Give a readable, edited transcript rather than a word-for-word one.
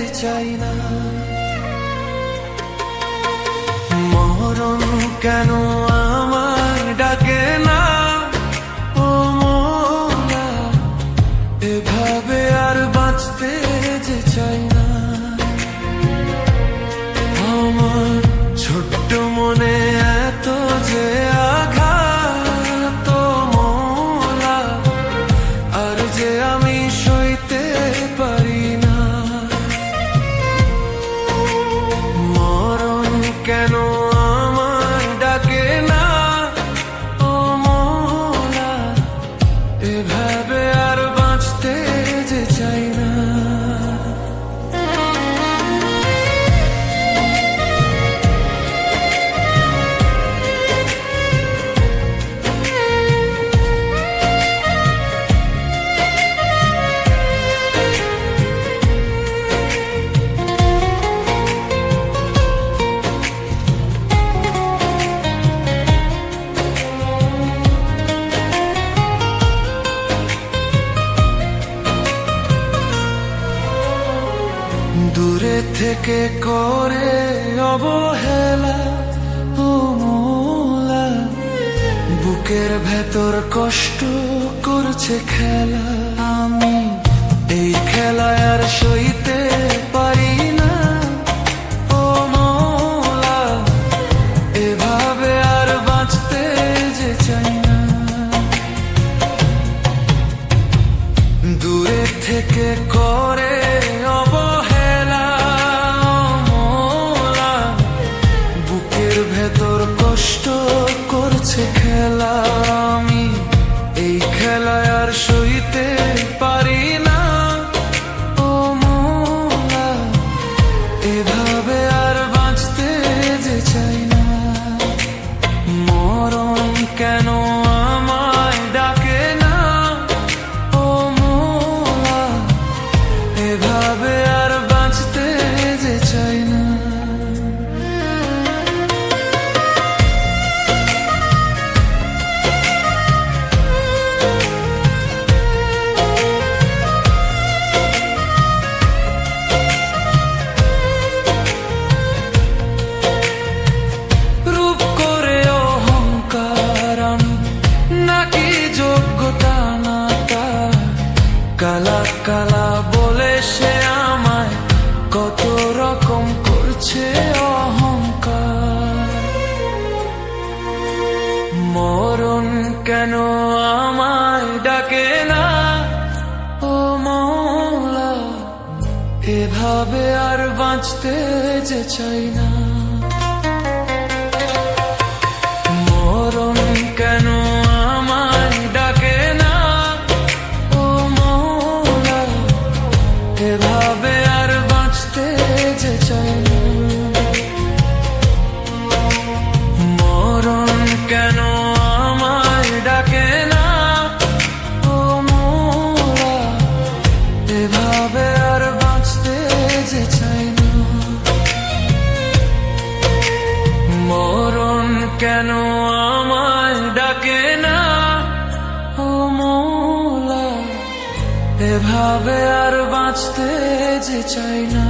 যে চাই না। মরণ কেন আমার ডাকে না, ও মোলা, এভাবে আর বাঁচতে যে চাই না। আমার ছোট্ট মনে এত যে আঘাত, মোলা, আর যে আমি সইতে পারি না। মরণ কেন আমার ডাকে না, ও মোলা, এভাবে আর বাঁচতে যে চাই না। দূরে থেকে করে অবহেলা, ও মোলা, বুকের ভেতর কষ্ট করছে খেলা। আমি এই খেলায় আর সইতে পারি না, ও মোলা, এভাবে আর বাঁচতে যে চাই না। দূরে থেকে করে অবহেলা, ভেতর কষ্ট করছে খেলা। আমি এই খেলায় আর সইতে পারি না, ও মোলা, এভাবে আর বাঁচতে যে চাই না। মরণ কেন আমায় ডাকে না, ও মোলা, এভাবে আর বাঁচতে যে চাই না। কালা কালা বলে সে আমায় কত রকম করছে অহংকার। মরণ কেন আমায় ডাকে না, ও মোলা, এভাবে আর বাঁচতে যে চাই না। মরণ কেন আমায় ডাকে না, এভাবে আর বাঁচতে যে চাই না। মরণ কেন আমায় ডাকে না, ও মোলা, এভাবে আর বাঁচতে যে চাই না। মরণ কেন আমায় ডাকে না, ও মোলা, এভাবে আর বাঁচতে যে চাই না।